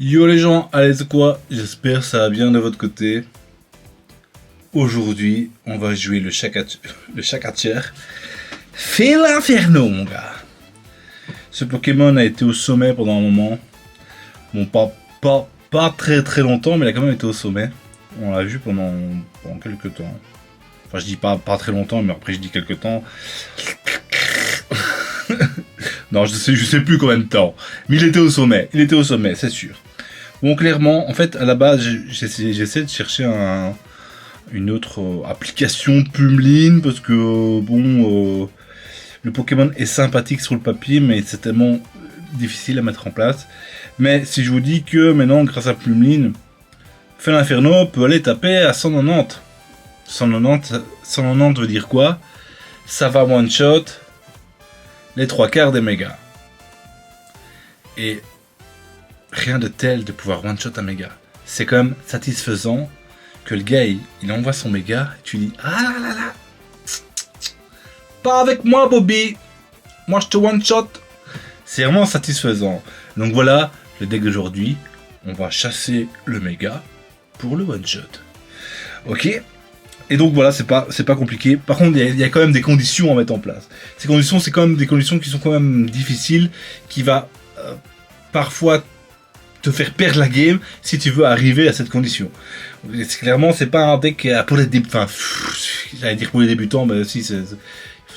Yo les gens, allez c'est quoi? J'espère que ça va bien de votre côté. Aujourd'hui, on va jouer le Chakacher. Fais l'inferno mon gars. Ce Pokémon a été au sommet pendant un moment. Bon, pas très longtemps, mais il a quand même été au sommet. On l'a vu pendant quelques temps. Enfin, je dis pas très longtemps, mais après je dis quelques temps. Non, je sais plus combien de temps. Mais il était au sommet, c'est sûr. Bon, clairement, en fait, à la base, j'essaie de chercher une autre application Plumeline, parce que, le Pokémon est sympathique sur le papier, mais c'est tellement difficile à mettre en place. Mais si je vous dis que maintenant, grâce à Plumeline, Felinferno peut aller taper à 190. 190 veut dire quoi? Ça va one-shot les 3/4 des mégas. Et rien de tel de pouvoir one-shot un méga. C'est quand même satisfaisant que le gars, il envoie son méga, et tu dis « Ah là là là, pas avec moi Bobby, moi je te one-shot ». C'est vraiment satisfaisant. Donc voilà, le deck d'aujourd'hui, on va chasser le méga pour le one-shot. Ok. Et donc voilà, c'est pas compliqué. Par contre, il y a quand même des conditions à mettre en place. Ces conditions, c'est quand même des conditions qui sont quand même difficiles, qui va parfois te faire perdre la game si tu veux arriver à cette condition. Clairement, c'est pas un deck pour les débutants. Enfin, j'allais dire pour les débutants, mais si,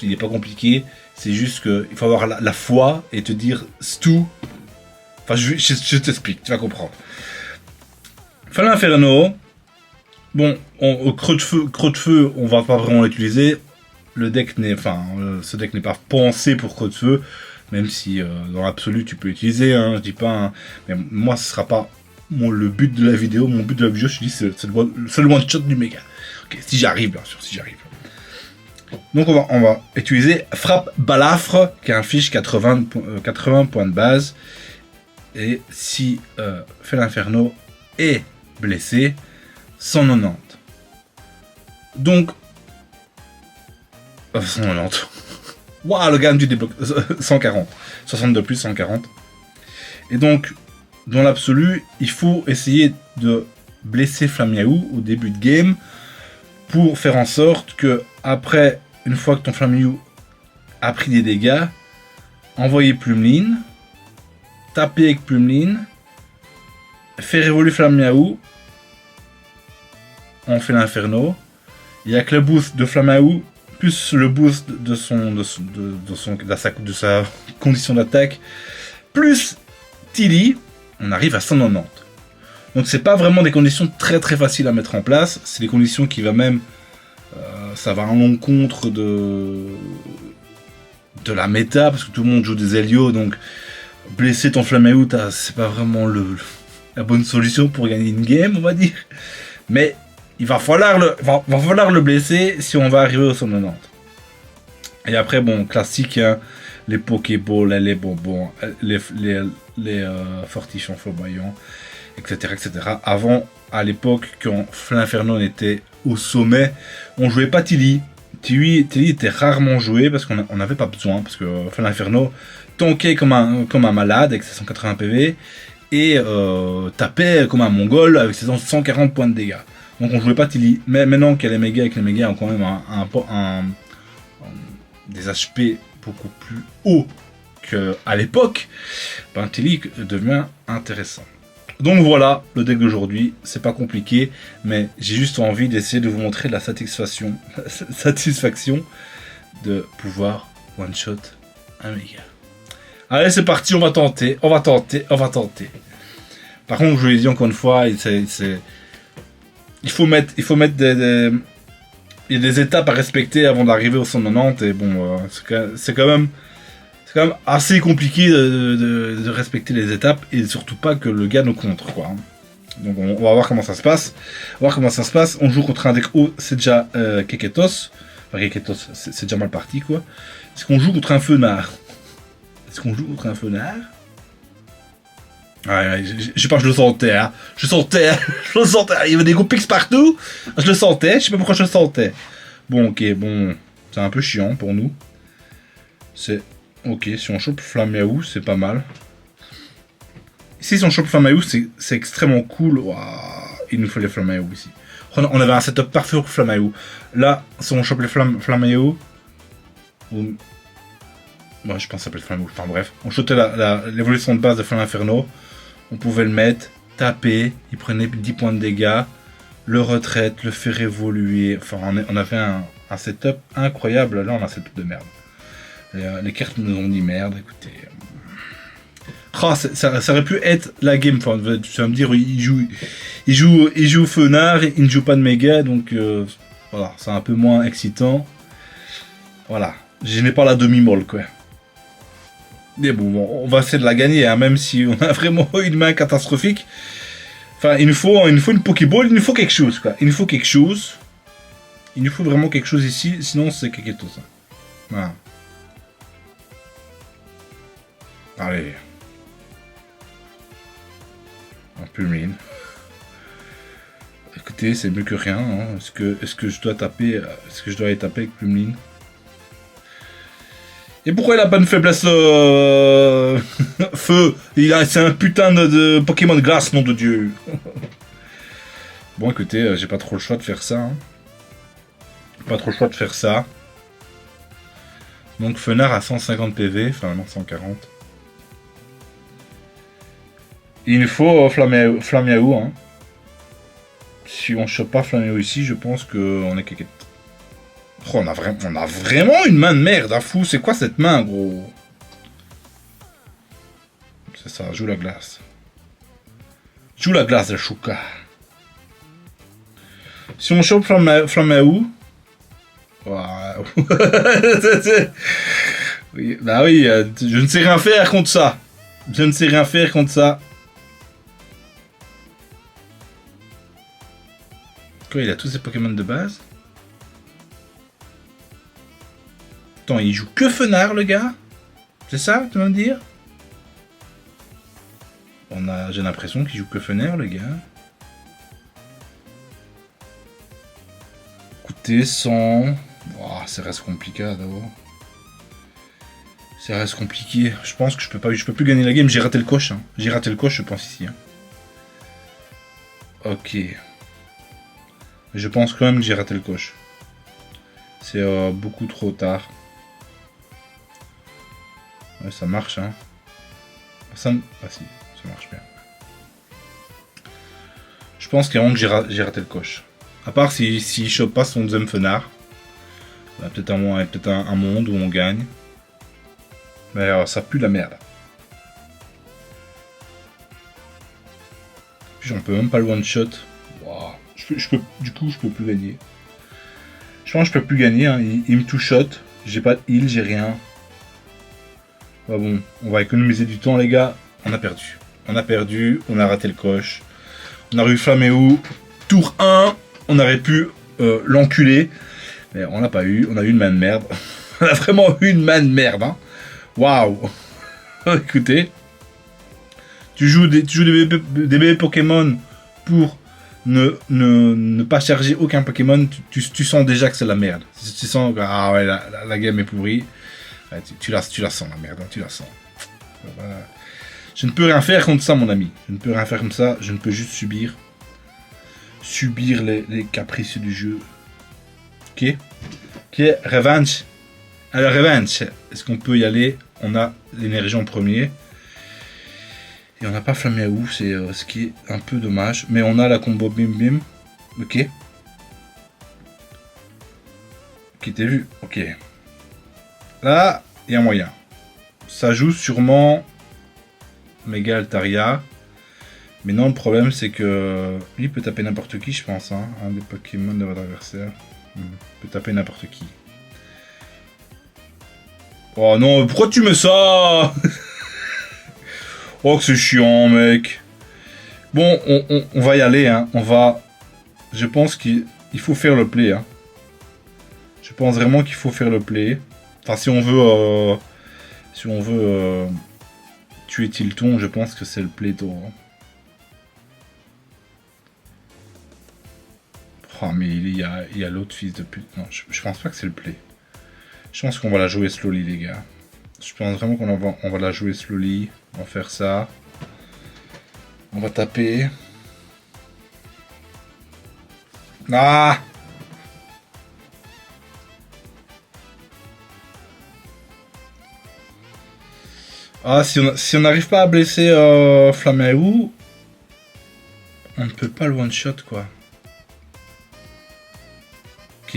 il est pas compliqué. C'est juste qu'il faut avoir la foi et te dire tout. Enfin, je t'explique, tu vas comprendre. Felinferno. Bon, au creux de feu, on va pas vraiment l'utiliser. Le deck ce deck n'est pas pensé pour creux de feu, même si dans l'absolu tu peux l'utiliser. Hein, je dis pas. Hein, mais moi, ce sera pas le but de la vidéo. Mon but de la vidéo, je te dis, c'est le one shot du méga. Ok, si j'arrive, bien sûr, si j'arrive. Donc on va utiliser Frappe Balafre, qui est un fiche 80 points de base. Et si Felinferno est blessé, 190. Donc 190. Waouh, le gars du débloque 140. 62 plus 140. Et donc dans l'absolu, il faut essayer de blesser Flamiaou au début de game pour faire en sorte que après, une fois que ton Flamiaou a pris des dégâts, envoyer Plumeline, taper avec Plumeline, faire évoluer Flamiaou. On fait l'inferno. Il y a que le boost de Flamiaou plus le boost de sa condition d'attaque plus Tilly, on arrive à 190. Donc c'est pas vraiment des conditions très faciles à mettre en place. C'est des conditions qui va même ça va à l'encontre de la méta parce que tout le monde joue des Helio, donc blesser ton Flamiaou, c'est pas vraiment la bonne solution pour gagner une game, on va dire. Mais il va falloir le blesser si on va arriver au 190. Et après, bon, classique, hein, les Pokéballs, les bonbons, les fortifiants flamboyants, etc. Avant, à l'époque, quand Felinferno était au sommet, on jouait pas Tilly. Tilly était rarement joué parce qu'on n'avait pas besoin, parce que Felinferno tankait comme un malade avec ses 180 PV et tapait comme un mongol avec ses 140 points de dégâts. Donc on jouait pas Tilly. Mais maintenant qu'il y a les mégas et que les mégas ont quand même des HP beaucoup plus hauts qu'à l'époque, Tilly devient intéressant. Donc voilà, le deck d'aujourd'hui, c'est pas compliqué, mais j'ai juste envie d'essayer de vous montrer la satisfaction de pouvoir one-shot un méga. Allez, c'est parti, on va tenter. Par contre, je vous l'ai dit encore une fois, il faut mettre il y a des étapes à respecter avant d'arriver au 190 et bon, c'est quand même assez compliqué de respecter les étapes et surtout pas que le gars nous contre, quoi. Donc on va voir comment ça se passe. On joue contre un deck haut, c'est déjà Keketos. Enfin, Keketos, c'est déjà mal parti, quoi. Est-ce qu'on joue contre un Fenard? Ouais, je sais pas, je le sentais, hein. Je le sentais. Il y avait des gros pics partout. Je le sentais, je sais pas pourquoi je le sentais. Bon, ok, c'est un peu chiant pour nous. Ok, si on chope Flamiaou, c'est pas mal. Ici, si on chope Flamaillou, c'est extrêmement cool. Ouah, il nous faut les Flamaillou ici. On avait un setup parfait pour Flamaillou. Là, si on chope les Flamaillou... Bon, je pense que ça s'appelle Flamaillou. Enfin bref, on chotait l'évolution de base de Flamme Inferno. On pouvait le mettre, taper, il prenait 10 points de dégâts, le retraite, le faire évoluer. Enfin, on avait un setup incroyable. Là, on a un setup de merde. Les cartes nous ont dit merde, écoutez... Oh, ça aurait pu être la game. Enfin, tu vas me dire, il joue Fenard, il ne joue pas de méga, donc voilà, c'est un peu moins excitant. Voilà, je n'ai pas la demi-molle, quoi. Mais bon, on va essayer de la gagner, hein, même si on a vraiment une main catastrophique. Enfin, il nous faut une Pokéball, il nous faut quelque chose, quoi. Il nous faut quelque chose. Il nous faut vraiment quelque chose ici, sinon c'est Keketo, ça. Voilà. Allez. Un Pummeline. Écoutez, c'est mieux que rien. Hein. Est-ce que je dois taper, est-ce que je dois aller taper avec Pummeline? Et pourquoi il a pas une faiblesse feu? C'est un putain de Pokémon de glace, nom de Dieu. Bon, écoutez, j'ai pas trop le choix de faire ça. Hein. Pas trop le choix de faire ça. Donc Fenard à 150 PV, finalement 140. Il nous faut Flamiaou. Hein. Si on chope pas Flamiaou ici, je pense qu'on est quelque... Oh, on a vraiment une main de merde, hein, fou. C'est quoi cette main, gros? C'est ça, joue la glace. Joue la glace de Shuka. Si on chope Flamiaou... Wow. Oui, bah oui, je ne sais rien faire contre ça. Je ne sais rien faire contre ça. Quoi, il a tous ses Pokémon de base? Attends, il joue que Fenard, le gars? C'est ça, tu vas me dire? J'ai l'impression qu'il joue que Fenard, le gars. Écoutez, 100... Oh, ça reste compliqué, d'abord. Ça reste compliqué. Je pense que je peux plus gagner la game. J'ai raté le coche. Hein. J'ai raté le coche, je pense, ici. Hein. Ok. Je pense quand même que j'ai raté le coche. C'est beaucoup trop tard. Ouais, ça marche, hein. Ah si, ça marche bien. Je pense qu'avant que j'ai raté le coche. À part si il chope pas son deuxième Fenard. Peut-être un monde où on gagne. Mais ça pue la merde. Puis on peut même pas le one shot. Wow. Du coup, je peux plus gagner. Je pense que je peux plus gagner. Hein. Il me two-shot. J'ai pas de heal, j'ai rien. Bah bon, on va économiser du temps, les gars. On a perdu. On a raté le coche. On a eu Flaméou. Tour 1. On aurait pu l'enculer. Mais on l'a pas eu. On a eu une main de merde. On a vraiment eu une main de merde. Hein. Waouh. Écoutez. Tu joues des bébés Pokémon pour ne pas charger aucun Pokémon. Tu sens déjà que c'est la merde. Tu sens que ah ouais, la game est pourrie. Ouais, tu la sens la merde. Hein, tu la sens. Voilà. Je ne peux rien faire contre ça, mon ami. Je ne peux rien faire comme ça. Je ne peux juste subir les caprices du jeu. Ok. Revanche. Alors, revanche. Est-ce qu'on peut y aller? On a l'énergie en premier. Et on n'a pas Flamiaou, c'est ce qui est un peu dommage. Mais on a la combo bim bim. Ok. Ok, t'as vu? Ok. Là, il y a moyen. Ça joue sûrement Mega Altaria. Mais non, le problème, c'est que lui peut taper n'importe qui, je pense. Hein, un des Pokémon de votre adversaire. Il peut taper n'importe qui. Oh non, pourquoi tu mets ça? Oh, que c'est chiant, mec. Bon, on va y aller, hein. Je pense qu'il faut faire le play, hein. Je pense vraiment qu'il faut faire le play. Enfin, si on veut tuer Tilton, je pense que c'est le play tour. Hein. Oh, mais il y a l'autre fils de pute. Non, je pense pas que c'est le play. Je pense qu'on va la jouer slowly, les gars. Je pense vraiment qu'on va la jouer slowly. On va faire ça. On va taper. Ah! Ah, si on n'arrive pas à blesser Flaméou, on ne peut pas le one-shot, quoi. Ok.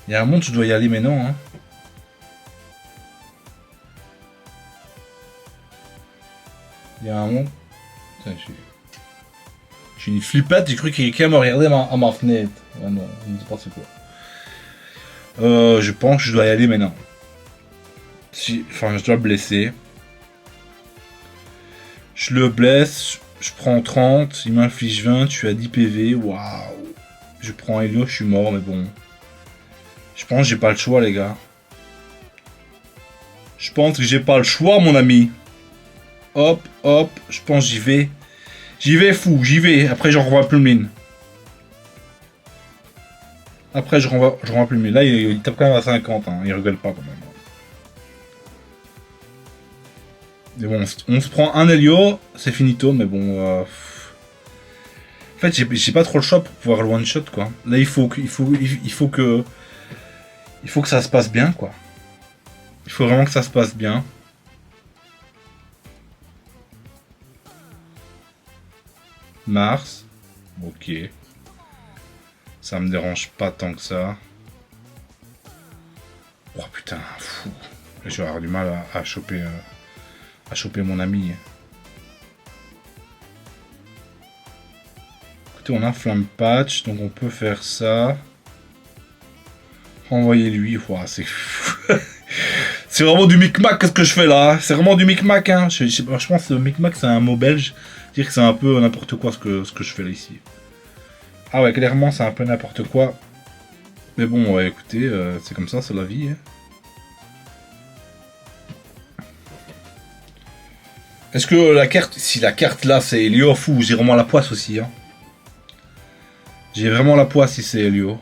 Il y a un monde, je dois y aller, mais non, hein. Il y a un monde. J'ai une flippette, j'ai cru que quelqu'un me regardait à ma fenêtre. Ah non, je ne sais pas c'est quoi. Je pense que je dois y aller maintenant. Enfin, je dois le blesser. Je le blesse, je prends 30, il m'inflige 20, je suis à 10 PV, waouh. Je prends Helio, je suis mort, mais bon. Je pense que j'ai pas le choix, les gars. Je pense que j'ai pas le choix, mon ami. Hop, hop, je pense que j'y vais. J'y vais fou, j'y vais. Après, j'en renvoie plus le mine. Après, je renvoie plus le mine. Là, il tape quand même à 50, hein. Il rigole pas quand même. Mais bon, on se prend un Helio, c'est finito, mais bon. En fait, j'ai pas trop le choix pour pouvoir le one shot, quoi. Là, il faut que ça se passe bien, quoi. Il faut vraiment que ça se passe bien. Mars. Ok. Ça me dérange pas tant que ça. Oh putain, fou. Je vais avoir du mal à choper mon ami. Écoutez, on a Flamme Patch, donc on peut faire ça. Renvoyer lui. Wow, c'est fou. C'est vraiment du micmac, qu'est-ce que je fais là? C'est vraiment du micmac, hein. Je pense que micmac c'est un mot belge. Dire que c'est un peu n'importe quoi ce que je fais là ici. Ah ouais, clairement c'est un peu n'importe quoi. Mais bon, ouais, écoutez, c'est comme ça, c'est la vie. Hein. Est-ce que la carte, si la carte là c'est Helio, fou, j'ai vraiment la poisse aussi. Hein. J'ai vraiment la poisse si c'est Helio.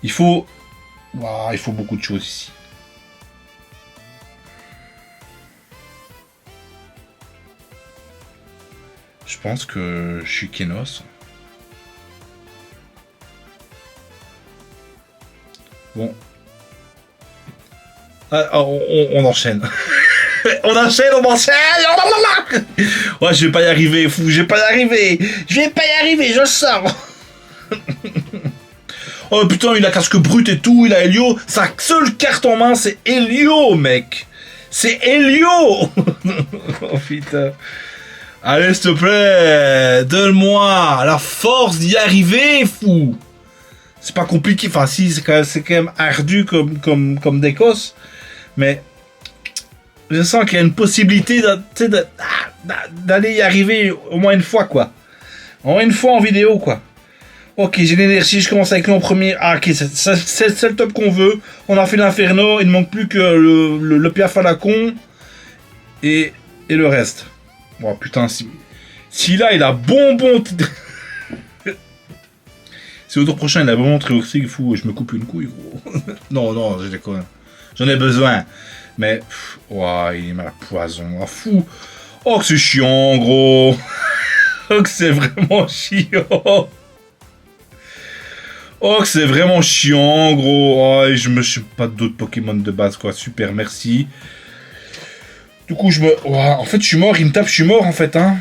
Il faut beaucoup de choses ici. Je pense que je suis Kenos. Bon. Ah, on enchaîne. On enchaîne. Ouais, je vais pas y arriver, fou. Je vais pas y arriver, je sors. Oh putain, il a casque brut et tout, il a Helio. Sa seule carte en main, c'est Helio, mec. C'est Helio. Oh putain. Allez, s'il te plaît, donne-moi la force d'y arriver, fou. C'est pas compliqué, enfin si, c'est quand même ardu comme décosse, mais je sens qu'il y a une possibilité d'aller y arriver au moins une fois, quoi. Au moins une fois en vidéo, quoi. Ok, j'ai l'énergie, je commence avec lui en premier. Ah, ok, c'est le top qu'on veut. On a fait l'inferno, il ne manque plus que le piaf à la con et le reste. Oh putain, si là il a bonbon. Si au tour prochain il a bonbon trioxyde, fou, je me coupe une couille, gros. non, je déconne. J'en ai besoin. Mais, ouah, il m'a la poison. Oh, fou. Oh, que c'est chiant, gros. Oh, que c'est vraiment chiant. Oh, que c'est vraiment chiant, gros. Oh, et je me suis pas d'autres Pokémon de base, quoi. Super, merci. Du coup, ouah, en fait, je suis mort. Il me tape, je suis mort, en fait, hein.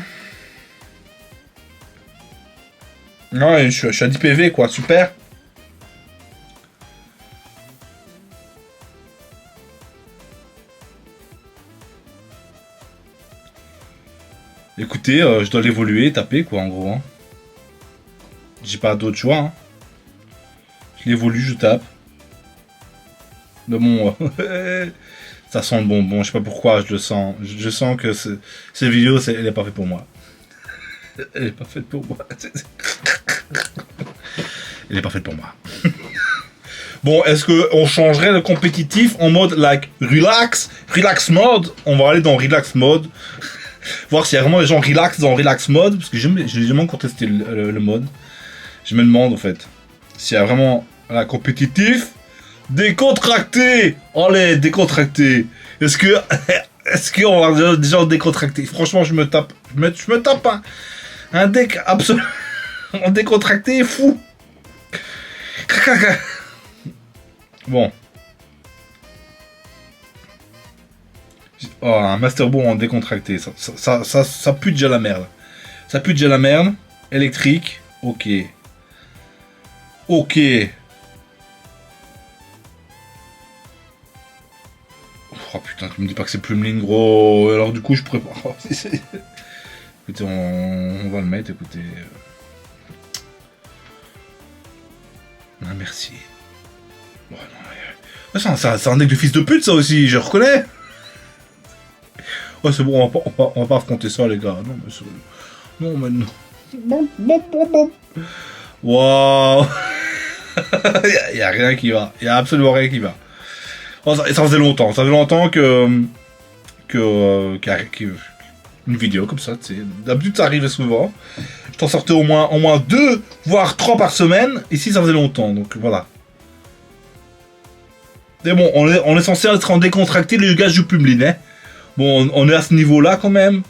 Ouais, je suis à 10 PV, quoi. Super. Écoutez, je dois l'évoluer, taper, quoi, en gros. Hein. J'ai pas d'autre choix, hein. Je l'évolue, je tape. Mais bon, ça sent le bonbon, je sais pas pourquoi, je le sens. Je sens que cette vidéo, elle est pas faite pour moi. Elle est pas faite pour moi. Elle est pas faite pour moi. Bon, est-ce qu'on changerait le compétitif en mode like relax mode? On va aller dans relax mode. Voir s'il y a vraiment des gens relax dans relax mode, parce que j'ai jamais encore testé le mode. Je me demande en fait s'il y a vraiment la compétitif, décontracté. Allez, décontracté. Est-ce qu'on va avoir des gens décontractés? Franchement, je me tape un deck absolument décontracté fou. Bon. Oh, un Master Ball en décontracté, ça pue déjà la merde. Ça pue déjà la merde. Électrique, ok. Ok. Oh putain, tu me dis pas que c'est Plumeline, gros. Alors du coup, je pourrais pas. Écoutez, on va le mettre, écoutez. Ah, merci. Oh, non, c'est un deck de fils de pute, ça aussi, je reconnais. Oh, c'est bon, on va pas affronter ça, les gars. Non, mais c'est... Non, mais non. Bon. Waouh. Y a rien qui va. Y a absolument rien qui va. Oh, ça faisait longtemps. Ça faisait longtemps que une vidéo comme ça, tu sais. D'habitude, ça arrivait souvent. Je t'en sortais au moins 2, voire 3 par semaine. Ici, ça faisait longtemps, donc voilà. Mais bon, on est censé être en décontracté, le gars joue Plumeline, hein. Bon, on est à ce niveau-là quand même.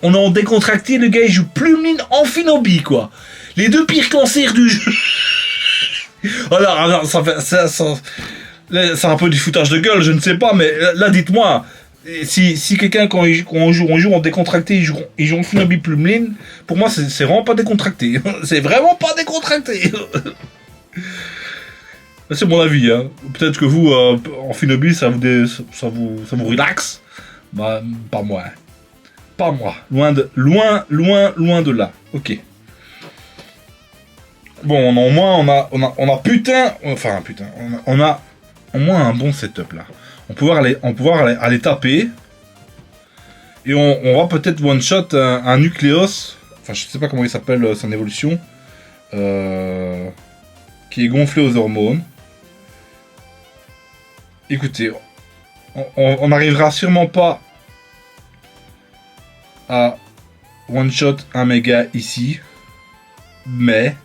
On est en décontracté, le gars il joue Plumeline en Finobi, quoi. Les 2 pires cancers du jeu. alors, c'est un peu du foutage de gueule, je ne sais pas, mais là, dites-moi, si quelqu'un, quand on joue en décontracté, il joue en Finobi Plumeline, pour moi, c'est vraiment pas décontracté. C'est vraiment pas décontracté. C'est mon avis, hein. Peut-être que vous, en Finobi, ça vous relaxe. Bah, pas moi. Pas moi. Loin de là. Ok. Bon, au moins, on a putain... Enfin, putain. On a au moins un bon setup, là. On peut aller taper. Et on va peut-être one-shot un Nucleos. Enfin, je sais pas comment il s'appelle, son évolution. Qui est gonflé aux hormones. Écoutez, on n'arrivera sûrement pas à one-shot un méga ici, mais...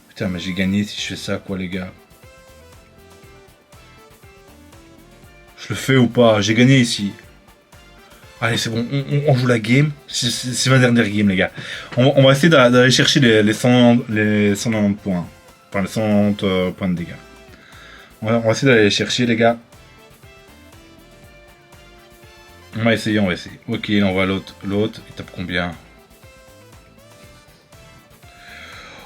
Putain, mais j'ai gagné si je fais ça, quoi, les gars. Je le fais ou pas? J'ai gagné ici. Allez, c'est bon, on joue la game. C'est ma dernière game, les gars. On va essayer d'aller chercher les 190 points. Enfin, les 190 points de dégâts. On va essayer d'aller les chercher, les gars. On va essayer. Ok, là, on va l'autre. L'autre, il tape combien?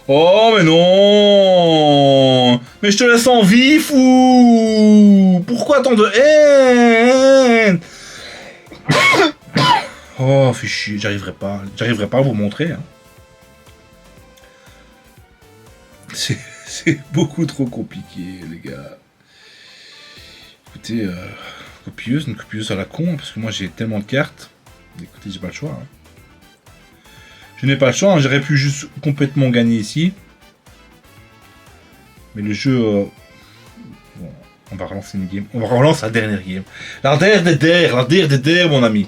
Oh, mais non! Mais je te laisse en vie, fou! Pourquoi tant de haine? Oh, fais chier, j'arriverai pas à vous montrer. Hein. C'est beaucoup trop compliqué, les gars. Écoutez, une copieuse à la con, parce que moi j'ai tellement de cartes. Écoutez, j'ai pas le choix. Hein. Je n'ai pas le choix, hein. J'aurais pu juste complètement gagner ici. Mais le jeu... bon, on va relancer une game. On va relancer la dernière game. La dernière, mon ami.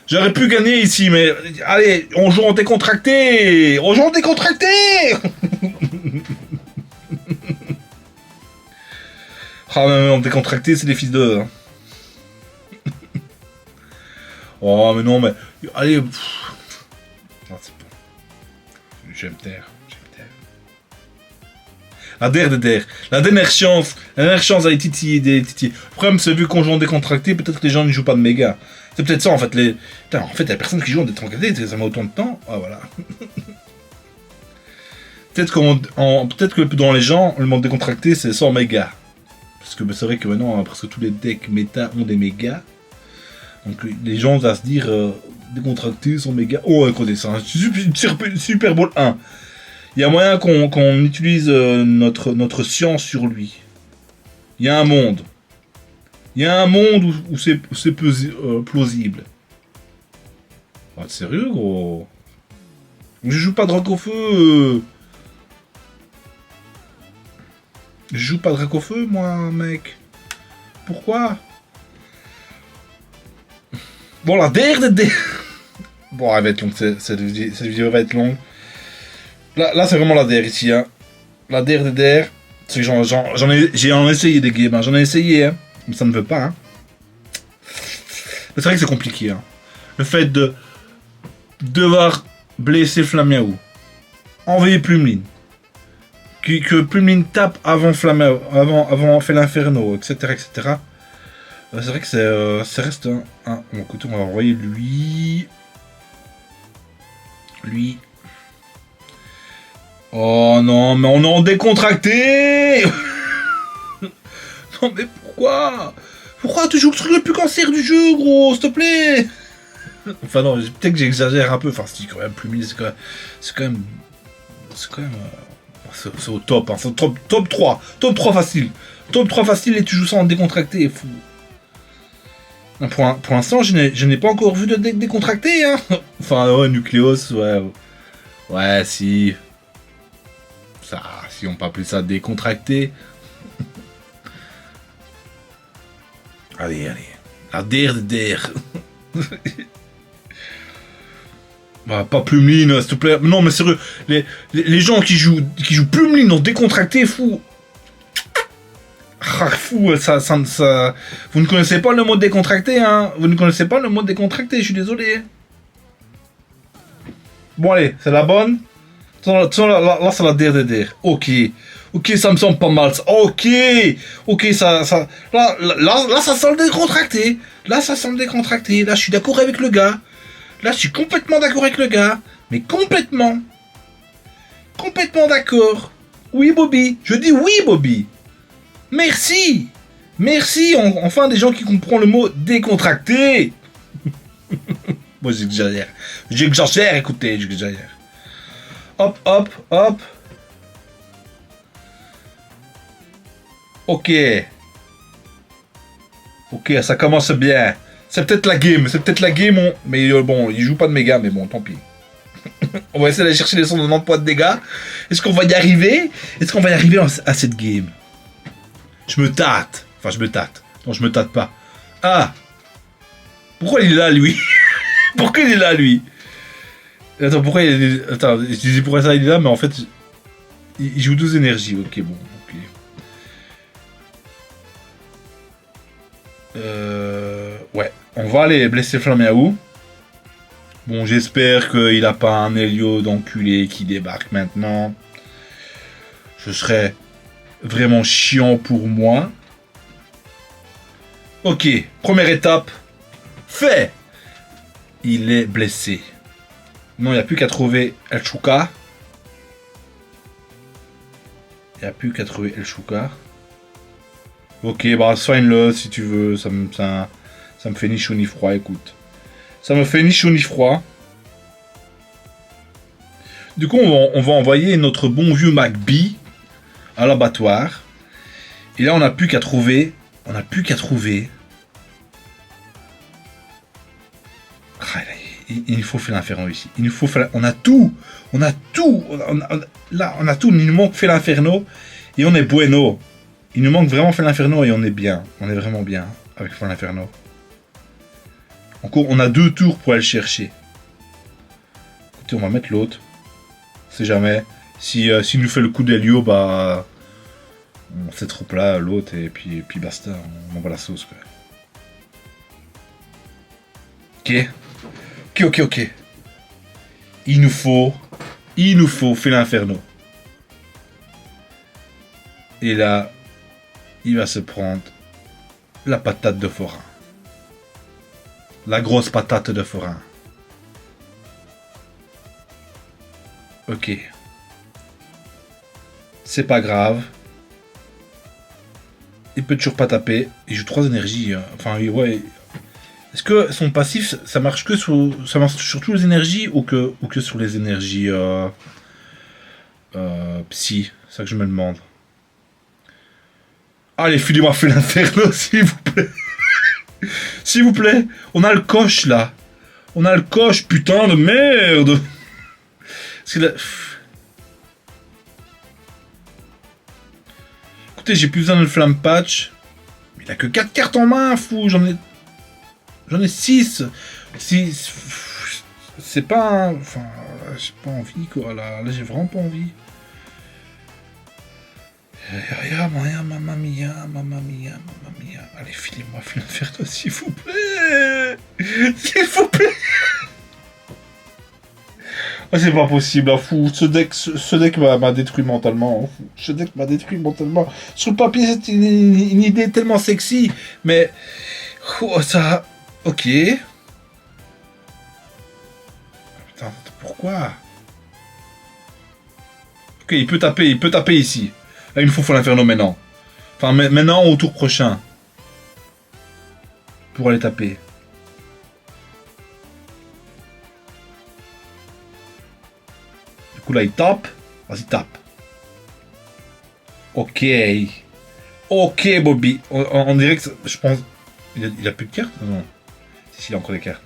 J'aurais pu gagner ici, mais... Allez, on joue en décontracté. Ah, mais en décontracté, c'est des fils de... Hein. Oh, mais non, mais... Allez... Non, c'est bon. Je vais me taire. La dernière chance d'aller titiller des titiller. Le problème, c'est vu qu'on joue en décontracté, peut-être que les gens ne jouent pas de méga. C'est peut-être ça, en fait. Putain, en fait, il y a personne qui joue en décontracté, ça met autant de temps. Ah, voilà. Peut-être que dans les gens, le monde décontracté, c'est 100 mégas. Parce que c'est vrai que maintenant, presque tous les decks méta ont des mégas. Donc les gens vont se dire décontracté, 100 mégas. Oh, écoutez, c'est un Super Bowl 1. Il y a moyen qu'on utilise notre science sur lui. Il y a un monde. Où c'est plausible. Ah, sérieux, gros? Je joue pas Drac au feu. Je joue pas Drac au feu, moi, mec. Pourquoi? Bon, la DRDD. Bon, elle va être longue, cette vidéo va être longue. Là c'est vraiment la DR ici, hein. La DRDR, c'est que j'ai essayé des games, hein. J'en ai essayé, hein. Mais ça ne veut pas, hein. C'est vrai que c'est compliqué, hein. Le fait de devoir blesser Flamiaou, envoyer Plumeline, que Plumeline tape avant Flamiaou, avant fait l'Inferno, etc., etc. C'est vrai que ça reste un... Bon, écoutez, on va envoyer lui... Oh non, mais on est en décontracté. Non mais pourquoi? Pourquoi tu joues le truc le plus cancer du jeu, gros, s'il te plaît? Enfin non, peut-être que j'exagère un peu. Enfin, si quand même, Plumine, c'est quand même... C'est au top, hein. C'est au top 3. Top 3 facile. Top 3 facile et tu joues ça en décontracté, fou. Pour l'instant, je n'ai pas encore vu de deck décontracté, hein. Enfin, ouais, Nucleos, ouais. Ouais, si... Ça, si on peut appeler ça décontracté. Allez. La DRDR. Bah, pas Plumeline, s'il te plaît. Non, mais sérieux, les gens qui jouent Plumeline en décontracté, fou. Ah, fou, ça... Vous ne connaissez pas le mode décontracté, hein. Vous ne connaissez pas le mode décontracté, je suis désolé. Bon, allez, c'est la bonne. Là, c'est la DRDR. Ok, ça me semble pas mal. Ok, ça... Là, ça sent le décontracté. Là, je suis d'accord avec le gars. Là, je suis complètement d'accord avec le gars. Mais complètement. D'accord. Oui, Bobby. Je dis oui, Bobby. Merci, enfin des gens qui comprennent le mot décontracté. Moi, j'exagère, écoutez, j'exagère. Hop. Ok, ça commence bien. C'est peut-être la game, mais bon, il joue pas de méga, mais bon, tant pis. On va essayer d'aller chercher les 190 points de dégâts. Est-ce qu'on va y arriver à cette game? Je me tâte. Non, je me tâte pas. Ah! Pourquoi il est là, lui? Attends, Attends, je disais pourquoi ça il est là, mais en fait... Il joue 12 énergies. Ok, bon. Ouais. On va aller blesser Flamiaou. Bon, j'espère qu'il a pas un Helio d'enculé qui débarque maintenant. Ce serait... vraiment chiant pour moi. Ok, première étape. Fait. Il est blessé. Non, il n'y a plus qu'à trouver El Chouka. Ok, bah soigne-le si tu veux. Ça me fait ni chaud ni froid, écoute. Du coup, on va envoyer notre bon vieux MacBee à l'abattoir. Et là, on n'a plus qu'à trouver. Ah, il faut faire l'inferno ici. On a tout. Là, on a tout. Il nous manque faire l'inferno et on est bueno. Il nous manque vraiment faire l'inferno et on est bien. On est vraiment bien avec faire l'inferno. Encore, on a 2 tours pour aller le chercher. Écoutez, on va mettre l'autre. On sait jamais. Si nous fait le coup d'Helio, bah... on sait trop là l'autre et puis basta, on envoie la sauce, quoi. Ok. Il nous faut faire l'inferno. Et là, il va se prendre la patate de forain. La grosse patate de forain. Ok. C'est pas grave. Il peut toujours pas taper. Il joue 3 énergies. Enfin, ouais. Est-ce que son passif, ça marche sur toutes les énergies ou que sur les énergies psy? C'est ça que je me demande. Allez, filez-moi fait l'inferno, s'il vous plaît. S'il vous plaît. On a le coche, là. Putain de merde. Parce que là... Écoutez, j'ai plus besoin de flamme patch. Mais il a que 4 cartes en main, fou. J'en ai... J'en ai 6. C'est pas... Enfin, j'ai pas envie, quoi. Là j'ai vraiment pas envie. Mamma mia. Allez, filez-moi Inferno, s'il vous plaît. S'il vous plaît. Ah, c'est pas possible, hein, fou. Ce deck m'a détruit mentalement. Hein, fou. Ce deck m'a détruit mentalement. Sur le papier, c'est une idée tellement sexy. Mais... Oh, ça... Ok. Putain, pourquoi? Ok, il peut taper ici. Là, il me faut l'Inferno maintenant. Enfin, maintenant au tour prochain. Pour aller taper. Du coup, là, il tape. Vas-y, tape. Ok. Ok, Bobby. On dirait que... Je pense... Il a plus de cartes? Non. Si, il a encore des cartes.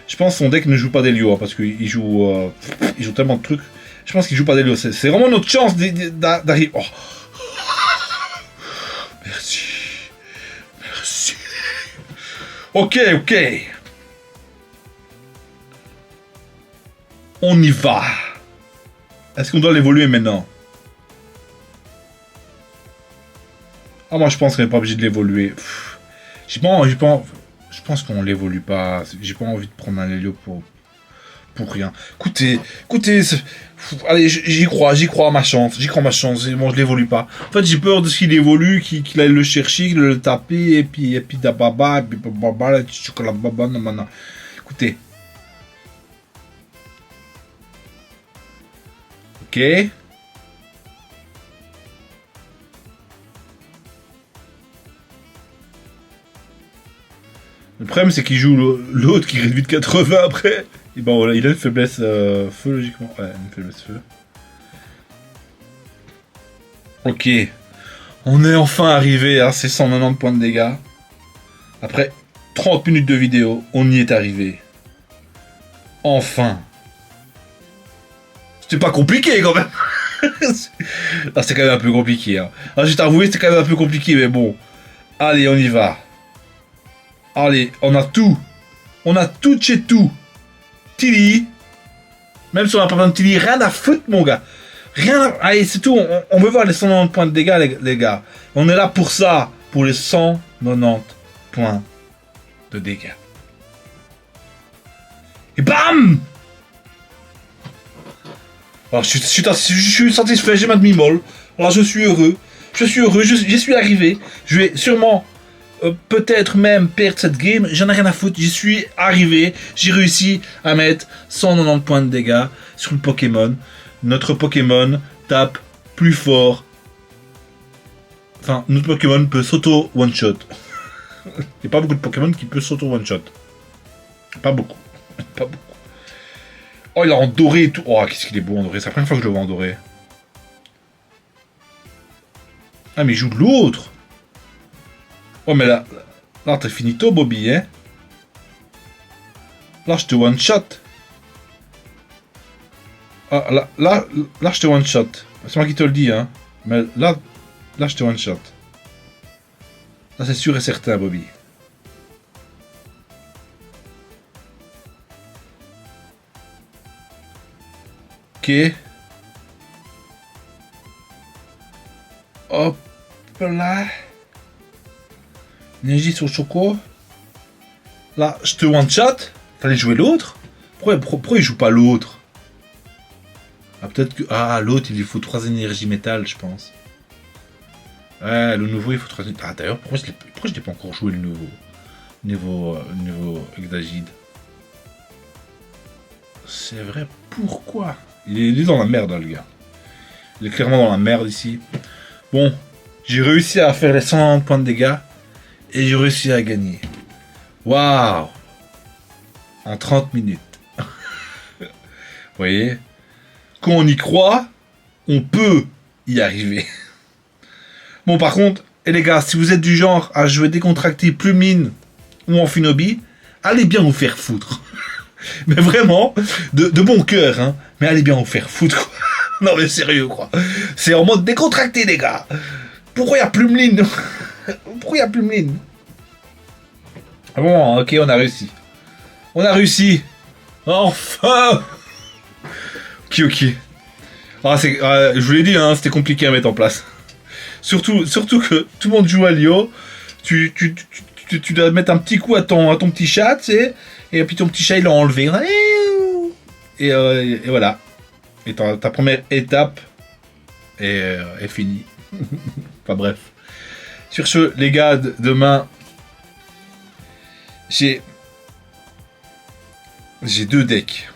Je pense que son deck ne joue pas d'Helio, parce qu'il joue... il joue tellement de trucs. Je pense qu'il joue pas d'Helio. C'est vraiment notre chance d'arriver... Oh. Merci. Ok. On y va. Est-ce qu'on doit l'évoluer maintenant? Ah, moi je pense qu'on n'est pas obligé de l'évoluer. Je pense qu'on l'évolue pas. J'ai pas envie de prendre un Hélio pour rien. Écoutez, allez, j'y crois à ma chance. Bon, je l'évolue pas. En fait, j'ai peur de ce qu'il évolue, qu'il aille le chercher, qu'il le taper, et puis d'ababa, et puis baba, et chocolat baba, non. Écoutez. Ok. Le problème, c'est qu'il joue l'autre qui réduit de 80 après. Et bon, voilà, il a une faiblesse feu, logiquement. Ouais, une faiblesse feu. Ok. On est enfin arrivé à ces 190 points de dégâts. Après 30 minutes de vidéo, on y est arrivé. Enfin. C'était pas compliqué quand même. Ah, c'est quand même un peu compliqué. Hein. Ah, j'ai t'avoué, c'était quand même un peu compliqué, mais bon. Allez, on y va. Allez, on a tout. On a tout chez tout. Tilly. Même si on n'a pas besoin de Tilly, rien à foutre, mon gars. Rien à... Allez, c'est tout. On veut voir les 190 points de dégâts, les gars. On est là pour ça. Pour les 190 points de dégâts. Et bam! Alors, je suis satisfait, j'ai ma demi-molle. Alors, je suis heureux. J'y suis arrivé. Je vais sûrement... peut-être même perdre cette game, j'en ai rien à foutre, j'y suis arrivé, j'ai réussi à mettre 190 points de dégâts sur le Pokémon. Notre Pokémon tape plus fort. Enfin, notre Pokémon peut s'auto one-shot. Il n'y a pas beaucoup de Pokémon qui peut s'auto one-shot. Pas beaucoup. Oh, il est en doré et tout. Oh, qu'est-ce qu'il est beau en doré, c'est la première fois que je le vois en doré. Ah, mais il joue de l'autre. Oh, mais là t'as finito, Bobby, hein. Là, je te one-shot. Ah, là, je te one-shot. C'est moi qui te le dis, hein. Mais là, je te one-shot. Là, c'est sûr et certain, Bobby. Ok. Hop là. Énergie sur Choco. Là, je te one-shot. Fallait jouer l'autre. Pourquoi il joue pas l'autre? Ah, peut-être que... Ah, l'autre, il lui faut 3 énergies métal, je pense. Ouais, le nouveau, il faut 3 énergies... Ah, d'ailleurs, pourquoi je l'ai pas encore joué, le nouveau? Niveau Exagide. C'est vrai, pourquoi? Il est dans la merde, hein, le gars. Il est clairement dans la merde, ici. Bon, j'ai réussi à faire les 190 points de dégâts. Et j'ai réussi à gagner. Waouh! En 30 minutes. Vous voyez? Quand on y croit, on peut y arriver. Bon, par contre, les gars, si vous êtes du genre à jouer décontracté Plumine ou Amphinobi, allez bien vous faire foutre. Mais vraiment, de bon cœur, hein. Mais allez bien vous faire foutre, quoi. Non, mais sérieux, quoi. C'est en mode décontracté, les gars. Pourquoi il y a Plumeline? Pourquoi il y a Plumeline? Ah bon, ok, on a réussi. On a réussi. Enfin. Ok. Je vous l'ai dit, hein, c'était compliqué à mettre en place. Surtout que tout le monde joue à Lio. Tu dois mettre un petit coup à ton petit chat, tu sais. Et puis ton petit chat, il l'a enlevé. Et voilà. Et ta première étape est finie. Enfin bref. Sur ce, les gars, demain, j'ai 2 decks.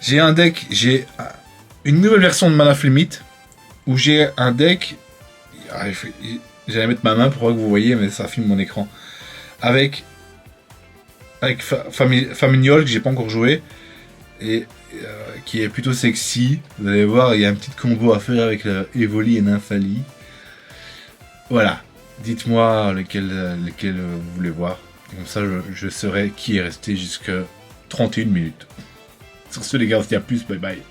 J'ai une nouvelle version de Mana Limit où j'ai un deck. J'allais mettre ma main pour que vous voyez, mais ça filme mon écran. Avec Famignol que j'ai pas encore joué et qui est plutôt sexy. Vous allez voir, il y a un petit combo à faire avec Evoli et Nymphali. Voilà. Dites-moi lequel vous voulez voir. Comme ça, je saurai qui est resté jusqu'à 31 minutes. Sur ce, les gars, on se dit à plus. Bye bye.